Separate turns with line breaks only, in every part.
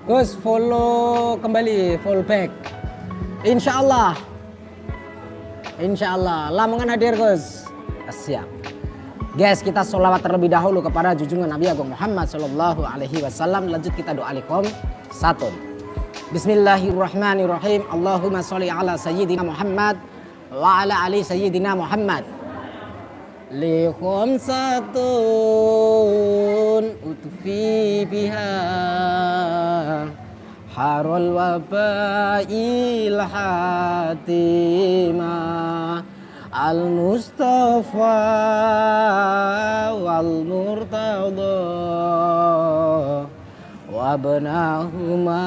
Gus follow kembali, follow back. Insya Allah. Lamongan hadir Gus. Siap. Guys, kita sholawat terlebih dahulu kepada junjungan Nabi Agung Muhammad Sallallahu Alaihi Wasallam. Lanjut kita doa likom satu. Bismillahirrahmanirrahim. Allahumma sholli ala sayyidina Muhammad wa ala ali sayyidina Muhammad. Likom satun utfi biha harul wabail hatimah al-Mustafa wal Murtada wabnahuma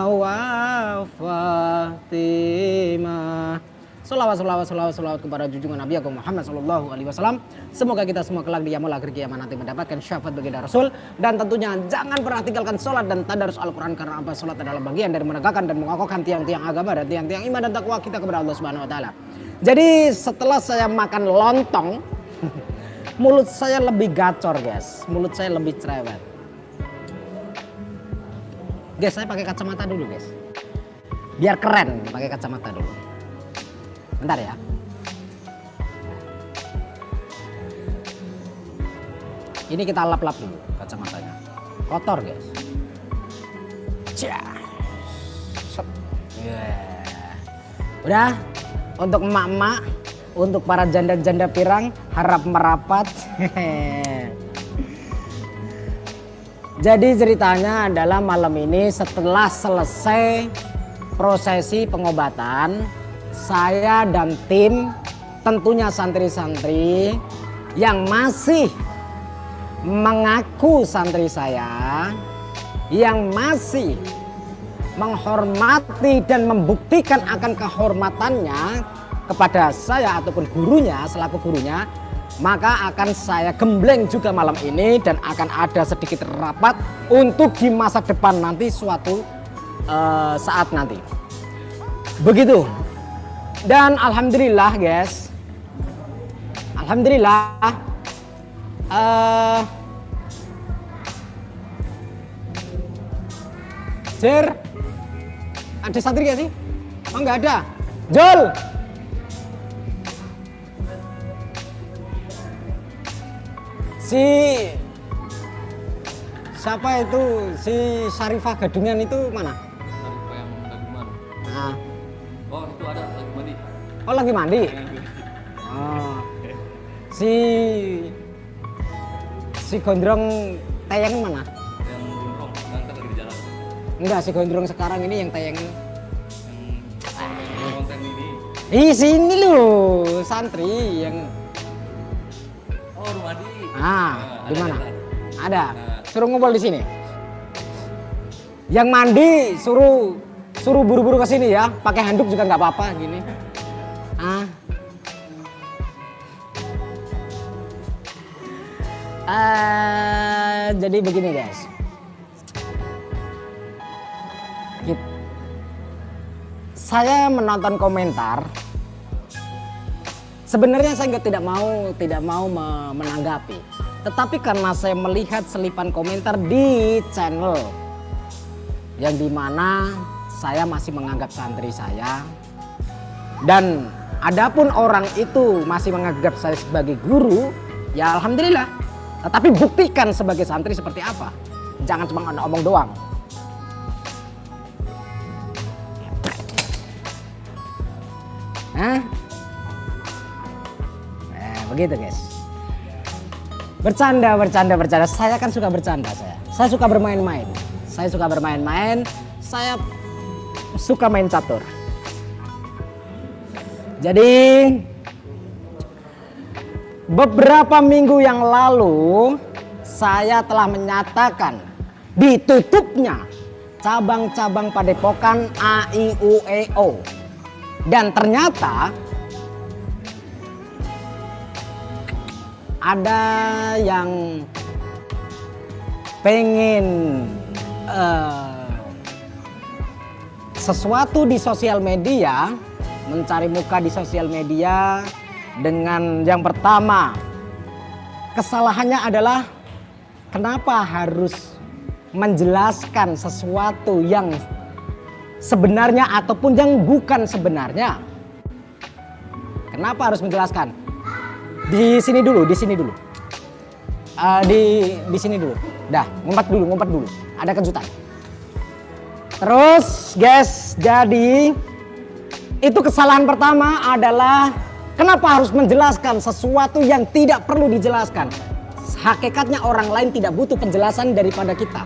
wa Fatimah. Salawat kepada junjungan Nabi Agung Muhammad Sallallahu Alaihi Wasallam. Semoga kita semua kelak di yaumul akhir kiamat nanti mendapatkan syafaat baginda Rasul. Dan tentunya jangan pernah tinggalkan sholat dan tadarus Al-Quran, karena apa? Sholat adalah bagian dari menegakkan dan mengokohkan tiang-tiang agama dan tiang-tiang iman dan takwa kita kepada Allah Subhanahu Wa Taala. Jadi setelah saya makan lontong, mulut saya lebih gacor guys, mulut saya lebih cerewet. Guys, saya pakai kacamata dulu guys, biar keren pakai kacamata dulu. Bentar ya. Ini kita lap-lap dulu kacamatanya. Kotor guys. Udah. Untuk emak-emak, untuk para janda-janda pirang, harap merapat. Jadi ceritanya adalah malam ini setelah selesai prosesi pengobatan, saya dan tim, tentunya santri-santri yang masih mengaku santri saya, yang masih menghormati dan membuktikan akan kehormatannya kepada saya ataupun gurunya, selaku gurunya, maka akan saya gembleng juga malam ini dan akan ada sedikit rapat untuk di masa depan nanti suatu saat nanti. Begitu. Dan alhamdulillah guys, alhamdulillah Jer, ada santri gak sih? Oh nggak ada. Jol, si siapa itu, si Syarifah Gadungan itu mana?
Syarifah yang Gadungan.
Nah.
Oh itu ada lagi mandi.
Oh lagi mandi. Oh. Si gondrong tayang mana?
Yang gondrong ngangkat lagi di jalan.
Enggak, si gondrong sekarang ini yang tayang.
Yang konten ini.
Sini loh, santri yang.
Oh Rumadi.
Di mana? Ada. Suruh ngumpul di sini. Yang mandi suruh buru-buru ke sini ya, pakai handuk juga nggak apa-apa gini. Jadi begini guys, saya menonton komentar. Sebenarnya saya tidak mau menanggapi, tetapi karena saya melihat selipan komentar di channel yang dimana saya masih menganggap santri saya, dan adapun orang itu masih menganggap saya sebagai guru, ya alhamdulillah. Tetapi buktikan sebagai santri seperti apa. Jangan cuma omong doang. Begitu guys. Bercanda. Saya kan suka bercanda saya. Saya suka bermain-main. Saya suka main catur. Jadi beberapa minggu yang lalu saya telah menyatakan ditutupnya cabang-cabang Padepokan AIUEO, dan ternyata ada yang pengen sesuatu di sosial media, mencari muka di sosial media. Dengan yang pertama, kesalahannya adalah kenapa harus menjelaskan sesuatu yang sebenarnya ataupun yang bukan sebenarnya. Kenapa harus menjelaskan? Di sini dulu. Di sini dulu. Dah, ngumpet dulu. Ada kejutan. Terus, guys, jadi itu kesalahan pertama adalah kenapa harus menjelaskan sesuatu yang tidak perlu dijelaskan. Hakikatnya orang lain tidak butuh penjelasan daripada kita.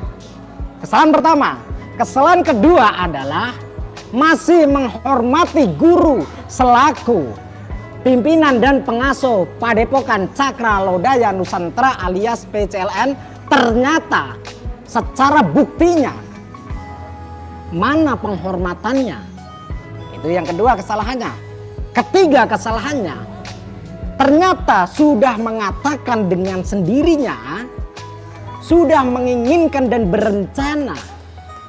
Kesalahan pertama. Kesalahan kedua adalah masih menghormati guru selaku pimpinan dan pengasuh Padepokan Cakra Lodaya Nusantara alias PCLN. Ternyata secara buktinya mana penghormatannya? Itu yang kedua kesalahannya. Ketiga kesalahannya, ternyata sudah mengatakan dengan sendirinya, sudah menginginkan dan berencana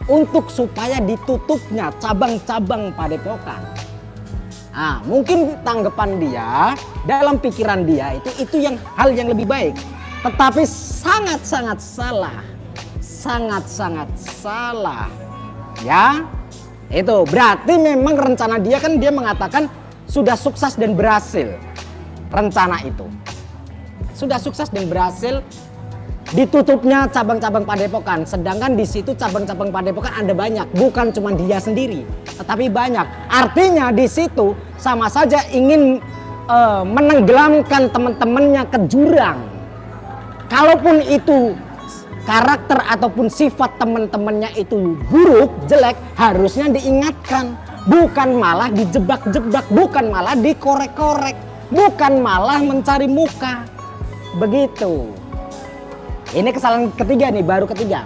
untuk supaya ditutupnya cabang-cabang Padepokan. Nah, mungkin tanggapan dia, dalam pikiran dia itu yang hal yang lebih baik. Tetapi sangat-sangat salah. Sangat-sangat salah. Ya, itu berarti memang rencana dia kan dia mengatakan sudah sukses dan berhasil. Rencana itu sudah sukses dan berhasil ditutupnya cabang-cabang Padepokan. Sedangkan di situ cabang-cabang Padepokan ada banyak, bukan cuma dia sendiri, tetapi banyak. Artinya di situ sama saja ingin menenggelamkan teman-temannya ke jurang. Kalaupun itu karakter ataupun sifat teman-temannya itu buruk, jelek, harusnya diingatkan. Bukan malah dijebak-jebak, bukan malah dikorek-korek, bukan malah mencari muka. Begitu. Ini kesalahan ketiga nih, baru ketiga.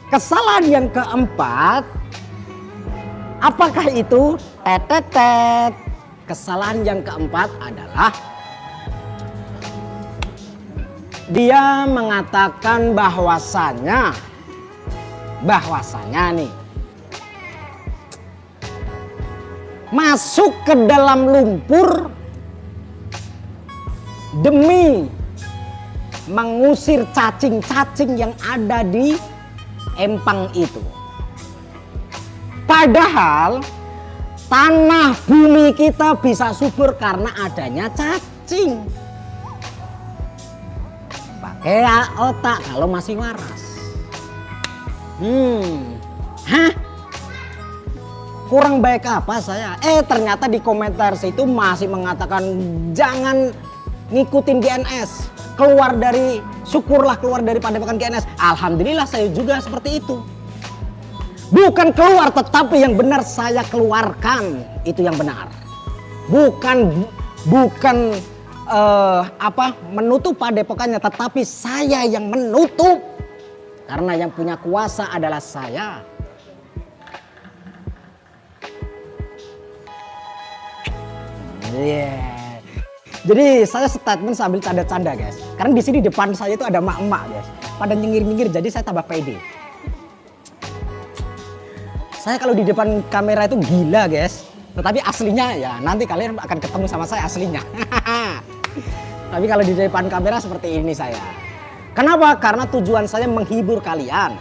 Kesalahan yang keempat, apakah itu? Tetetet. Kesalahan yang keempat adalah dia mengatakan bahwasanya nih masuk ke dalam lumpur demi mengusir cacing-cacing yang ada di empang itu. Padahal tanah bumi kita bisa subur karena adanya cacing. Pakai otak kalau masih waras. Kurang baik apa saya? Ternyata di komentar situ masih mengatakan jangan ngikutin GNS. Syukurlah keluar dari Padepokan GNS. Alhamdulillah saya juga seperti itu. Bukan keluar, tetapi yang benar saya keluarkan. Itu yang benar. Bukan menutup Padepokannya, tetapi saya yang menutup. Karena yang punya kuasa adalah saya. Jadi saya statement sambil canda-canda guys. Karena di sini depan saya itu ada emak-emak guys. Pada nyengir-nyengir, jadi saya tambah pede. Saya kalau di depan kamera itu gila guys. Tetapi aslinya ya nanti kalian akan ketemu sama saya aslinya. Tapi kalau di depan kamera seperti ini saya. Kenapa? Karena tujuan saya menghibur kalian.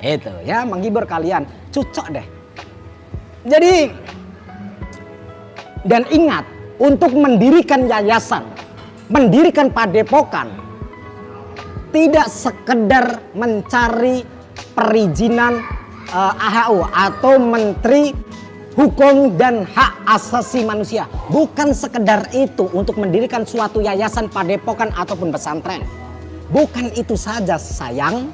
Itu ya, menghibur kalian. Cocok deh. Jadi, dan ingat, untuk mendirikan yayasan, mendirikan padepokan, tidak sekedar mencari perizinan AHU atau Menteri Hukum dan Hak Asasi Manusia. Bukan sekedar itu untuk mendirikan suatu yayasan, padepokan ataupun pesantren. Bukan itu saja sayang.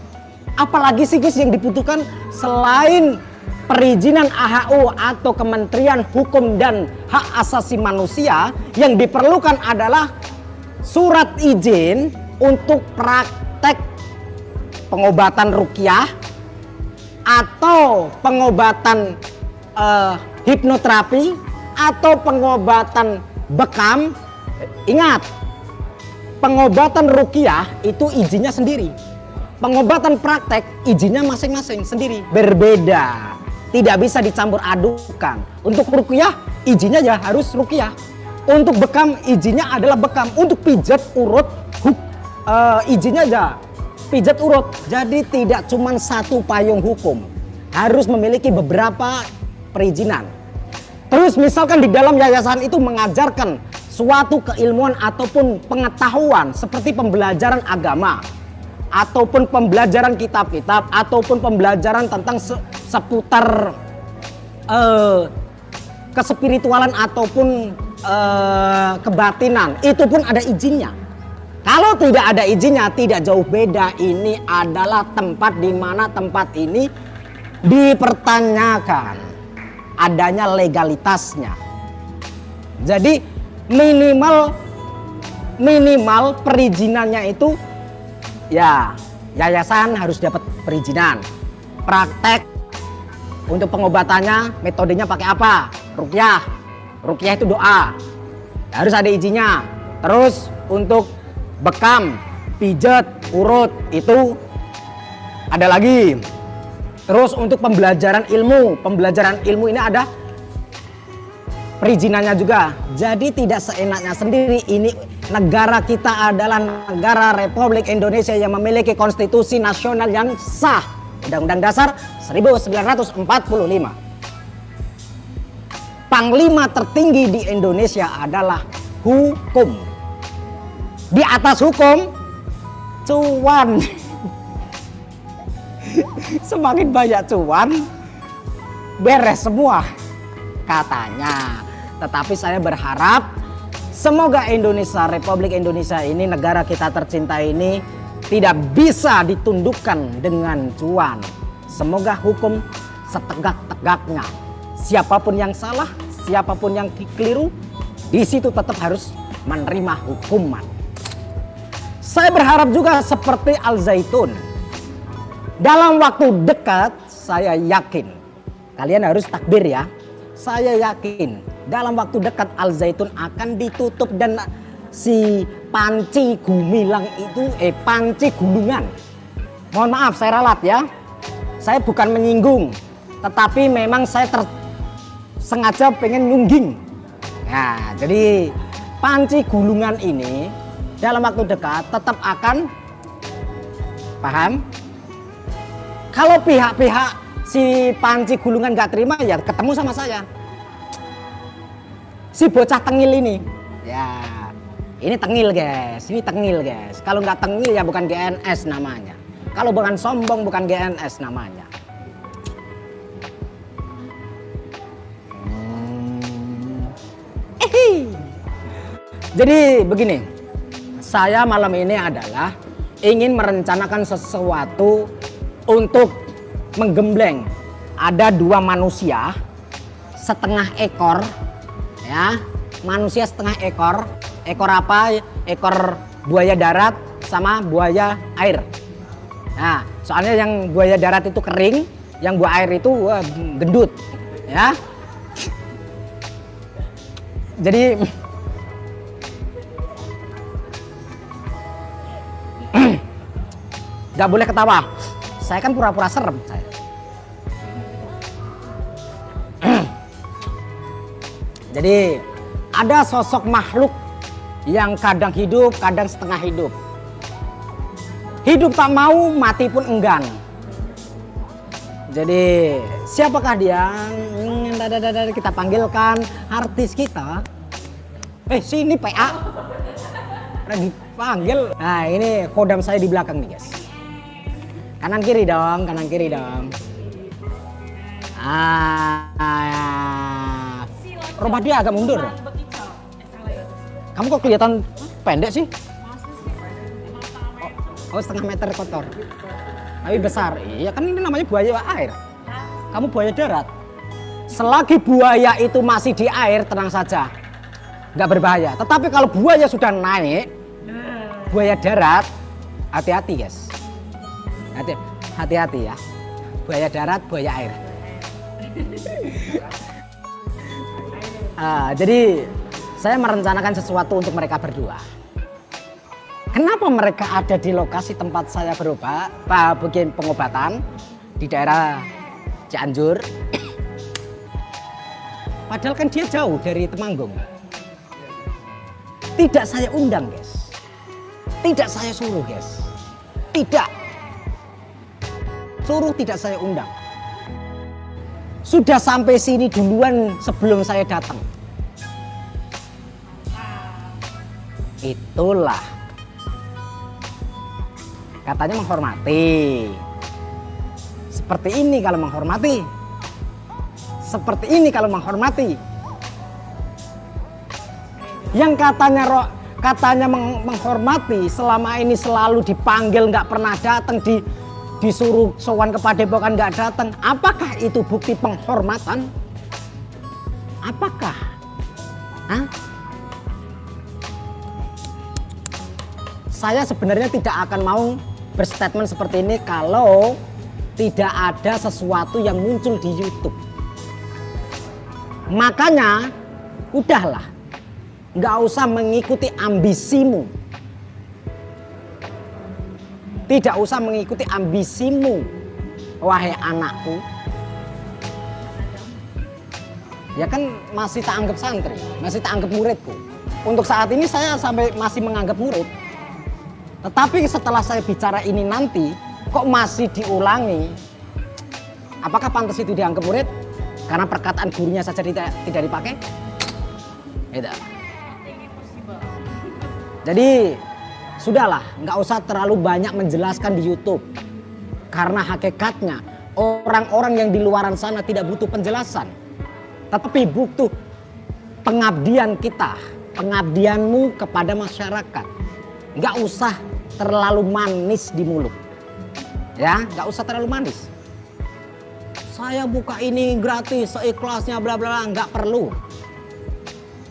Apalagi sih guys yang dibutuhkan selain perizinan AHU atau Kementerian Hukum dan Hak Asasi Manusia, yang diperlukan adalah surat izin untuk praktek pengobatan ruqyah atau pengobatan hipnoterapi atau pengobatan bekam. Ingat, pengobatan ruqyah itu izinnya sendiri. Pengobatan praktek izinnya masing-masing sendiri, berbeda. Tidak bisa dicampur adukan. Untuk ruqyah izinnya ya harus ruqyah. Untuk bekam izinnya adalah bekam. Untuk pijat urut izinnya ya pijat urut. Jadi tidak cuma satu payung hukum, harus memiliki beberapa perizinan. Terus misalkan di dalam yayasan itu mengajarkan suatu keilmuan ataupun pengetahuan seperti pembelajaran agama, ataupun pembelajaran kitab-kitab, ataupun pembelajaran tentang seputar kespiritualan ataupun kebatinan, itu pun ada izinnya. Kalau tidak ada izinnya tidak jauh beda. Ini adalah tempat di mana tempat ini dipertanyakan adanya legalitasnya. Jadi minimal perizinannya itu ya yayasan harus dapat perizinan. Praktek untuk pengobatannya metodenya pakai apa? Ruqyah. Ruqyah itu doa. Harus ada izinnya. Terus untuk bekam, pijat, urut itu ada lagi. Terus untuk pembelajaran ilmu ini ada perizinannya juga. Jadi tidak seenaknya sendiri. Ini negara kita adalah negara Republik Indonesia yang memiliki konstitusi nasional yang sah. Undang-Undang Dasar 1945. Panglima tertinggi di Indonesia adalah hukum. Di atas hukum, cuan. Semakin banyak cuan, beres semua katanya. Tetapi saya berharap semoga Indonesia, Republik Indonesia ini, negara kita tercinta ini tidak bisa ditundukkan dengan cuan. Semoga hukum setegak-tegaknya. Siapapun yang salah, siapapun yang keliru, di situ tetap harus menerima hukuman. Saya berharap juga seperti Al Zaitun. Dalam waktu dekat, saya yakin, kalian harus takbir ya. Saya yakin dalam waktu dekat Al Zaitun akan ditutup dan si Panci Gumilang itu Panci Gulungan. Mohon maaf saya ralat ya. Saya bukan menyinggung, tetapi memang saya sengaja pengen nyungging. Nah, jadi Panci Gulungan ini dalam waktu dekat tetap akan paham. Kalau pihak-pihak si Panci Gulungan nggak terima ya ketemu sama saya. Si bocah tengil ini, ya ini tengil guys, ini tengil guys. Kalau nggak tengil ya bukan GNS namanya. Kalau bukan sombong bukan GNS namanya. Jadi begini, saya malam ini adalah ingin merencanakan sesuatu untuk menggembleng. Ada dua manusia setengah ekor, ya, manusia setengah ekor. Ekor apa? Ekor buaya darat sama buaya air. Nah, soalnya yang buaya darat itu kering, yang buaya air itu gendut, ya. Jadi nggak boleh ketawa. Saya kan pura-pura serem saya. Jadi ada sosok makhluk yang kadang hidup, kadang setengah hidup. Hidup tak mau, mati pun enggan. Jadi siapakah dia? Kita panggilkan artis kita. Sini PA. Lagi panggil. Nah ini kodam saya di belakang nih guys. Kanan kiri dong, kanan kiri dong. Rumah dia agak mundur. Kamu kok kelihatan pendek sih? Oh, setengah meter kotor. Tapi besar. Iya kan ini namanya buaya air. Kamu buaya darat. Selagi buaya itu masih di air, tenang saja. Nggak berbahaya. Tetapi kalau buaya sudah naik, buaya darat, hati-hati guys. Hati-hati ya. Buaya darat, buaya air. Jadi saya merencanakan sesuatu untuk mereka berdua. Kenapa mereka ada di lokasi tempat saya berobat, bikin pengobatan di daerah Cianjur? Padahal kan dia jauh dari Temanggung. Tidak saya undang guys. Tidak saya suruh guys. Tidak. suruh tidak saya undang. Sudah sampai sini duluan sebelum saya datang. Itulah katanya menghormati. Seperti ini kalau menghormati. Seperti ini kalau menghormati. Yang katanya menghormati selama ini selalu dipanggil nggak pernah datang, disuruh sowan ke Padepokan nggak datang. Apakah itu bukti penghormatan? Apakah? Hah? Saya sebenarnya tidak akan mau berstatement seperti ini kalau tidak ada sesuatu yang muncul di YouTube. Makanya udahlah, nggak usah mengikuti ambisimu. Tidak usah mengikuti ambisimu, wahai anakku. Ya kan masih tak anggap santri, masih tak anggap muridku. Untuk saat ini saya sampai masih menganggap murid. Tetapi setelah saya bicara ini nanti, kok masih diulangi? Apakah pantas itu dianggap murid? Karena perkataan gurunya saja tidak dipakai? Tidak. Jadi sudahlah, nggak usah terlalu banyak menjelaskan di YouTube. Karena hakikatnya orang-orang yang di luaran sana tidak butuh penjelasan, tetapi butuh pengabdian kita, pengabdianmu kepada masyarakat. Nggak usah terlalu manis di mulut, ya, nggak usah terlalu manis. Saya buka ini gratis, seikhlasnya, bla bla, nggak perlu.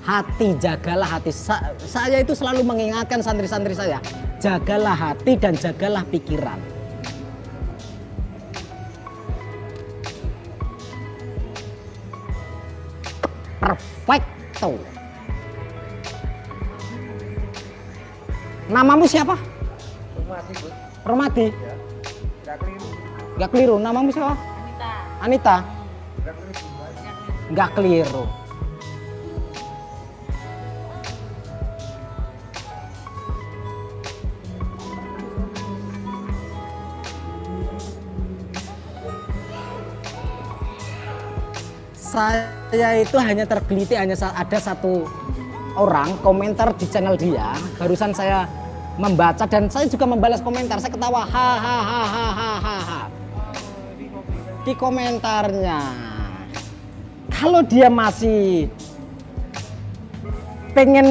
Hati, jagalah hati. Saya itu selalu mengingatkan santri-santri saya, jagalah hati dan jagalah pikiran. Perfecto. Namamu siapa?
Permati, Bud.
Permati.
Ya. Gak keliru.
Gak keliru. Namamu siapa? Anita.
Gak keliru.
Gak keliru. Saya itu hanya tergelitik, hanya ada satu orang komentar di channel dia. Barusan saya membaca dan saya juga membalas komentar. Saya ketawa, ha. Di komentarnya, kalau dia masih pengen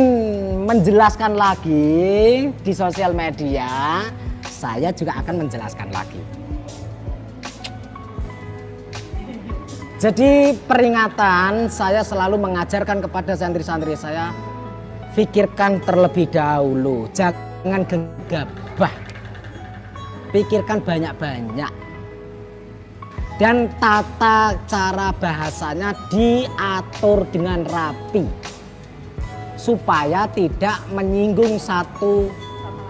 menjelaskan lagi di sosial media, saya juga akan menjelaskan lagi. Jadi peringatan, saya selalu mengajarkan kepada santri-santri saya, pikirkan terlebih dahulu, jangan gegabah, pikirkan banyak-banyak. Dan tata cara bahasanya diatur dengan rapi, supaya tidak menyinggung satu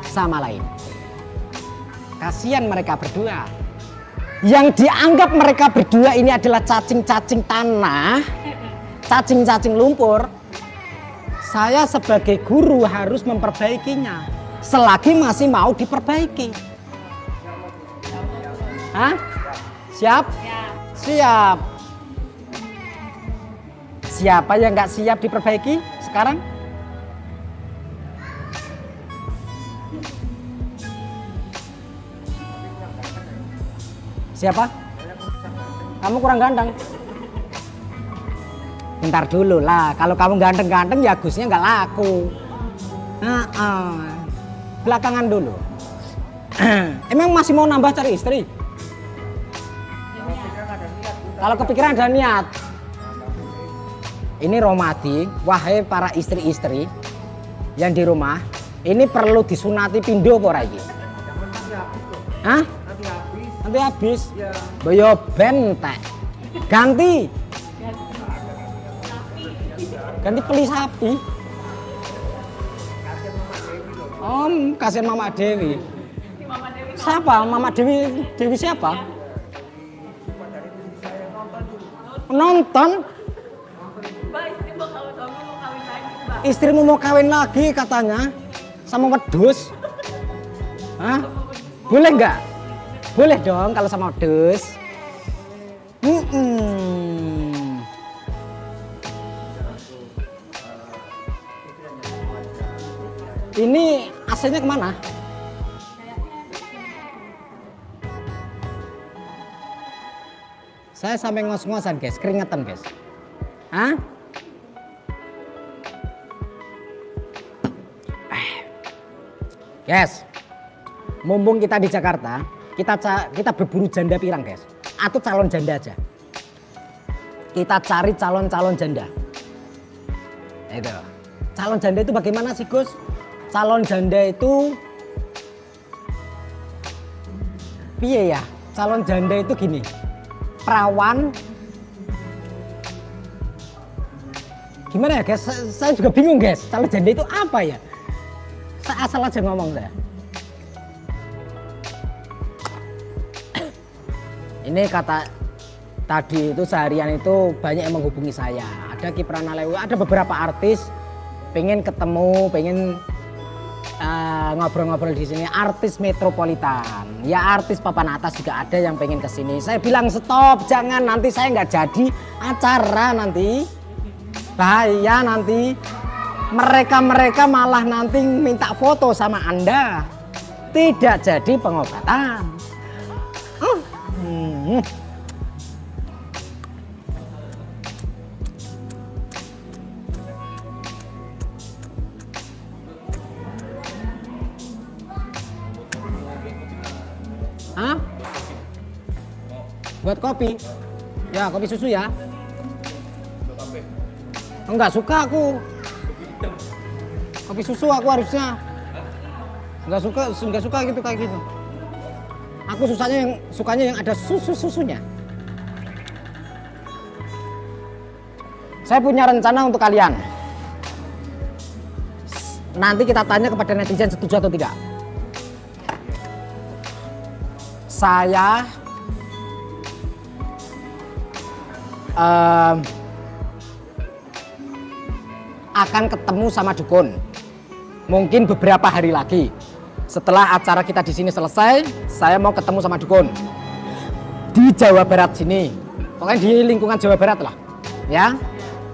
sama lain. Kasihan mereka berdua. Yang dianggap mereka berdua ini adalah cacing-cacing tanah, cacing-cacing lumpur. Saya sebagai guru harus memperbaikinya selagi masih mau diperbaiki. Hah? Siap? Siap. Siapa yang nggak siap diperbaiki sekarang? Siapa? Kamu kurang ganteng. Bentar dulu lah, kalau kamu ganteng-ganteng ya Gusnya nggak laku. Belakangan dulu. Emang masih mau nambah cari istri? Kalau kepikiran ada niat. Ini Romadi, wahai para istri-istri yang di rumah, ini perlu disunati pindo apa iki? Hah? Nanti habis.
Ya.
Boyo bentek. Ganti. Ganti beli sapi. Kasihan Mama Dewi. Siapa? Mama Dewi? Dewi siapa? Nonton? Istrimu mau kawin lagi katanya sama wedhus. Hah? Boleh nggak? Boleh dong kalau sama modus. Ini AC-nya kemana? Saya sampai ngos-ngosan guys, keringetan guys. Hah? Guys, mumpung kita di Jakarta, kita berburu janda pirang guys. Atau calon janda aja. Kita cari calon-calon janda. Itu. Calon janda itu bagaimana sih Gus? Calon janda itu piye ya? Calon janda itu gini. Perawan. Gimana ya guys? Saya juga bingung guys. Calon janda itu apa ya? Saya asal aja ngomong saya. Ini kata tadi itu seharian itu banyak yang menghubungi saya. Ada Kiprana Lewu, ada beberapa artis pengen ketemu, pengen ngobrol-ngobrol di sini. Artis metropolitan, ya artis papan atas juga ada yang pengen kesini. Saya bilang stop, jangan, nanti saya nggak jadi acara nanti. Bahaya nanti. Mereka malah nanti minta foto sama Anda. Tidak jadi pengobatan. Hah? Buat kopi? Ya, kopi susu ya. Enggak suka aku. Kopi susu aku harusnya. Enggak suka gitu kayak gitu. Aku sukanya yang ada susunya. Saya punya rencana untuk kalian. Nanti kita tanya kepada netizen setuju atau tidak. Saya akan ketemu sama dukun. Mungkin beberapa hari lagi. Setelah acara kita di sini selesai, saya mau ketemu sama dukun di Jawa Barat sini. Pokoknya di lingkungan Jawa Barat lah, ya.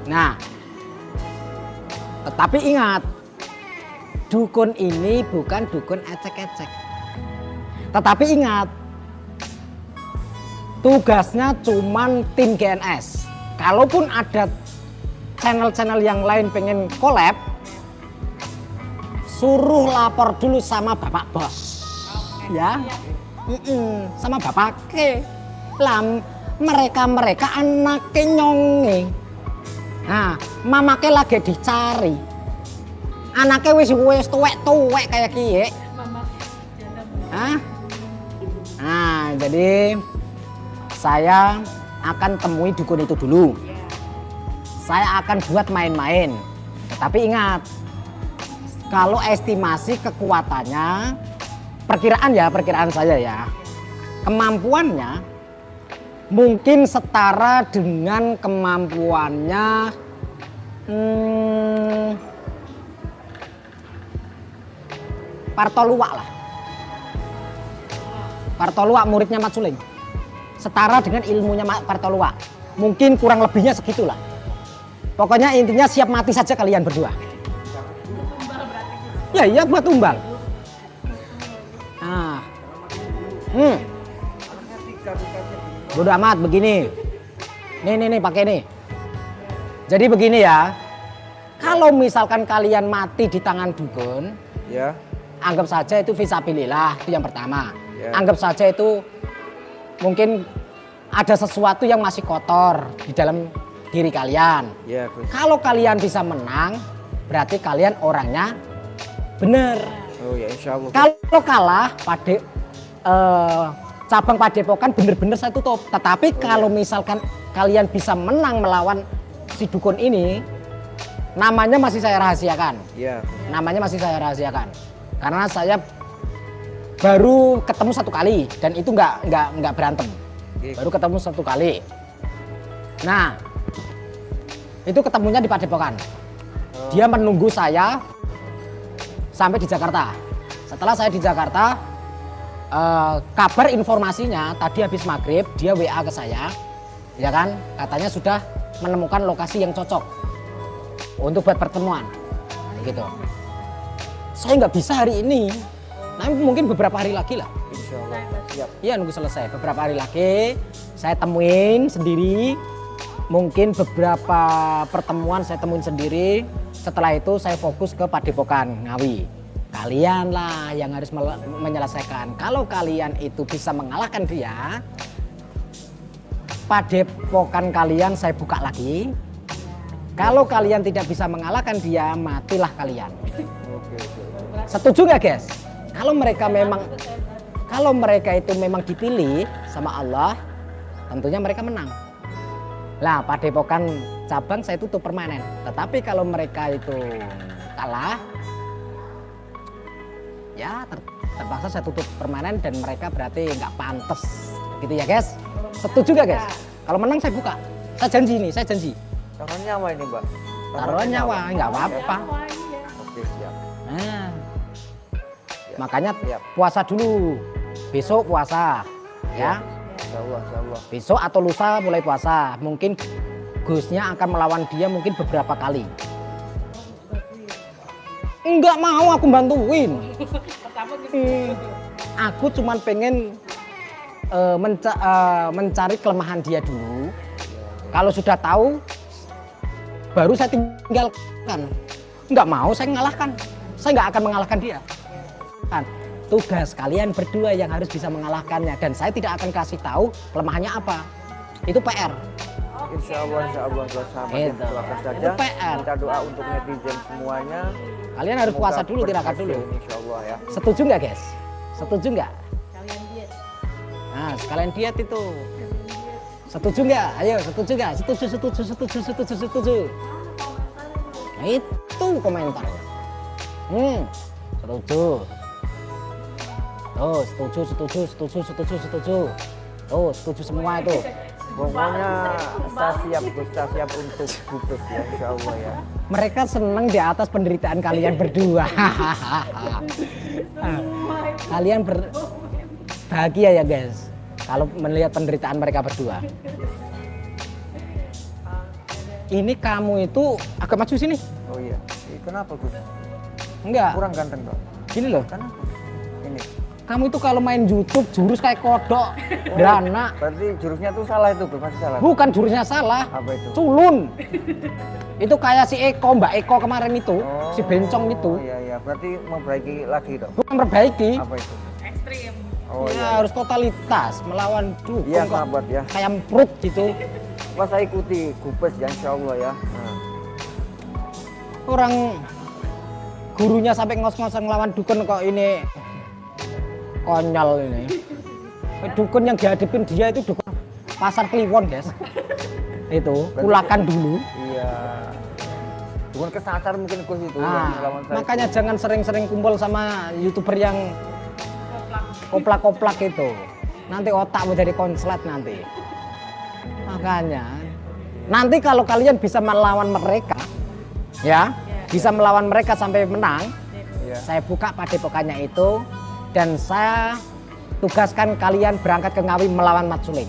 Nah, tetapi ingat, dukun ini bukan dukun ecek-ecek. Tetapi ingat, tugasnya cuman tim GNS. Kalaupun ada channel-channel yang lain pengen collab, suruh lapor dulu sama bapak bos, ya, sama bapak ke, mereka anaknya nyonge, nah, mamake lagi dicari, anaknya wis tuwek kayak kie, nah, jadi saya akan temui dukun itu dulu, saya akan buat main-main, tapi ingat. Kalau estimasi kekuatannya, perkiraan saya ya, kemampuannya mungkin setara dengan kemampuannya Partolua lah. Partolua muridnya Mat Suling. Setara dengan ilmunya Partolua. Mungkin kurang lebihnya segitulah. Pokoknya intinya siap mati saja kalian berdua. Ya iya buat tumbal. Nah. Bodo amat begini. Nih pakai nih. Jadi begini ya. Kalau misalkan kalian mati di tangan dukun, ya, anggap saja itu fisabilillah, itu yang pertama. Ya. Anggap saja itu mungkin ada sesuatu yang masih kotor di dalam diri kalian. Ya, kalau kalian bisa menang, berarti kalian orangnya bener. Oh ya, insya Allah. Kalau kalah, cabang Padepokan bener-bener saya tutup. Tetapi kalau misalkan kalian bisa menang melawan si dukun ini, namanya masih saya rahasiakan. Iya. Namanya masih saya rahasiakan. Karena saya baru ketemu satu kali dan itu nggak berantem. Baru ketemu satu kali. Nah, itu ketemunya di Padepokan. Dia menunggu saya sampai di Jakarta. Setelah saya di Jakarta, kabar informasinya tadi habis maghrib dia WA ke saya, ya kan, katanya sudah menemukan lokasi yang cocok untuk buat pertemuan, gitu. Saya nggak bisa hari ini, nah mungkin beberapa hari lagi lah.
Insya Allah. Siap.
Iya nunggu selesai, beberapa hari lagi saya temuin sendiri, mungkin beberapa pertemuan saya temuin sendiri. Setelah itu saya fokus ke Padepokan Ngawi. Kalian lah yang harus menyelesaikan. Kalau kalian itu bisa mengalahkan dia, Padepokan kalian saya buka lagi. Kalau kalian tidak bisa mengalahkan dia, matilah kalian.
Oke.
Setuju nggak guys? Kalau mereka itu memang dipilih sama Allah, tentunya mereka menang. Lah Padepokan cabang saya tutup permanen. Tetapi kalau mereka itu kalah, ya terpaksa saya tutup permanen dan mereka berarti nggak pantas, gitu ya guys. Setuju nggak guys? Kalau menang saya buka, saya janji nih, saya janji.
Taruhan nyawa ini, Mbak.
Taruhan nyawa, nggak apa-apa.
Oke, siap.
Nah,
Ya.
makanya
Siap.
puasa dulu. Besok puasa, ya.
Insya Allah, insya Allah.
Besok atau lusa mulai puasa. Mungkin Gusnya akan melawan dia mungkin beberapa kali. Enggak mau aku bantuin. Aku cuman pengen mencari kelemahan dia dulu. Kalau sudah tahu, baru saya tinggalkan. Enggak mau saya mengalahkan. Saya nggak akan mengalahkan dia. Kan, tugas kalian berdua yang harus bisa mengalahkannya. Dan saya tidak akan kasih tahu kelemahannya apa. Itu PR.
Insya Allah buat sahabat yang
Gitu.
doakan saja.
Itu PR.
Kita doa untuk netizen semuanya.
Kalian harus
Semoga
puasa dulu, tirakat dulu.
berhasil, Insya Allah ya.
Setuju nggak guys? Setuju nggak? Nah, sekalian diet itu. Setuju nggak? Ayo, setuju nggak? Setuju. Nah, itu komentar. Setuju. Tuh, setuju. Tuh, setuju semua itu.
Pokoknya saya siap untuk Gubes ya, Insya Allah ya.
Mereka senang di atas penderitaan kalian berdua. Kalian bahagia ya guys, kalau melihat penderitaan mereka berdua. Ini kamu itu agak maju sini.
Oh iya. Kenapa Gus?
Enggak,
Kurang ganteng dong.
gini loh.
Kenapa? Ini.
Kamu itu kalau main YouTube jurus kayak kodok, beranak.
Berarti jurusnya tuh salah itu, Gus. Masih salah.
Bukan jurusnya salah,
Apa itu?
culun. Itu kayak si Eko, Mbak Eko kemarin itu,
Oh,
si bencong itu.
Iya. Berarti memperbaiki lagi dong.
Bukan perbaiki,
Apa itu?
Ekstrim.
Oh
ya,
iya.
harus totalitas melawan dukun
Iya
kok.
sahabat ya.
Kayak emprut gitu.
Pas saya ikuti Gubes ya, Insya Allah ya. Nah.
Orang gurunya sampai ngos-ngos ngelawan dukun kok ini konyol ini. Dukun yang dihadapin dia itu dukun pasar Kliwon guys. Itu kulakan dulu.
Iya. Bukan kesasar mungkin Gus itu yang
Nah,
melawan saya.
makanya jangan sering-sering kumpul sama YouTuber yang koplak-koplak itu. Nanti otakmu jadi konslet nanti. Makanya nanti kalau kalian bisa melawan mereka, ya, bisa melawan mereka sampai menang,
Iya.
saya buka padepokannya itu dan saya tugaskan kalian berangkat ke Ngawi melawan Mat Suling.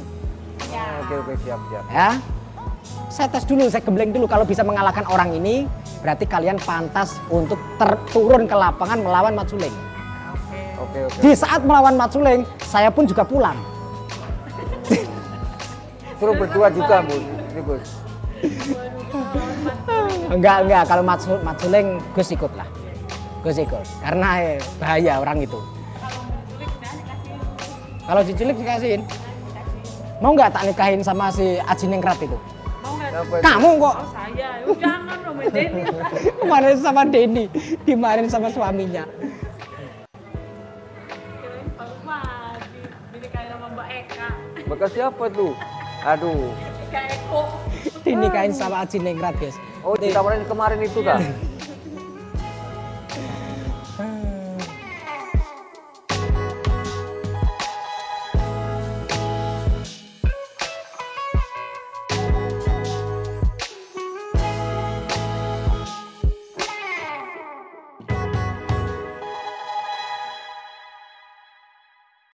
Oke, siap.
Ya, saya tes dulu, saya gembleng dulu. Kalau bisa mengalahkan orang ini, berarti kalian pantas untuk turun ke lapangan melawan Mat Suling.
Oke.
Di saat melawan Mat Suling, saya pun juga pulang.
Suruh berdua juga, Bu. Ini Gus.
Enggak. Kalau Mat Suling, Gus ikut lah. Gus ikut. Karena bahaya orang itu. Kalau diculik dikasihin. Mau nggak tak nikahin sama si Aji Ningrat itu?
Mau nggak?
Apa itu?
Kamu kok
Oh saya. Jangan dong Mbak Denny.
kemarin sama Denny, dimarahin sama suaminya.
Kirain Pak Umar. Dinikahin sama Mbak Eka.
Bekas siapa tuh? Aduh.
Eka Eko.
Dinikahin sama Aji Ningrat guys.
Oh, ditawarin kemarin itu kan?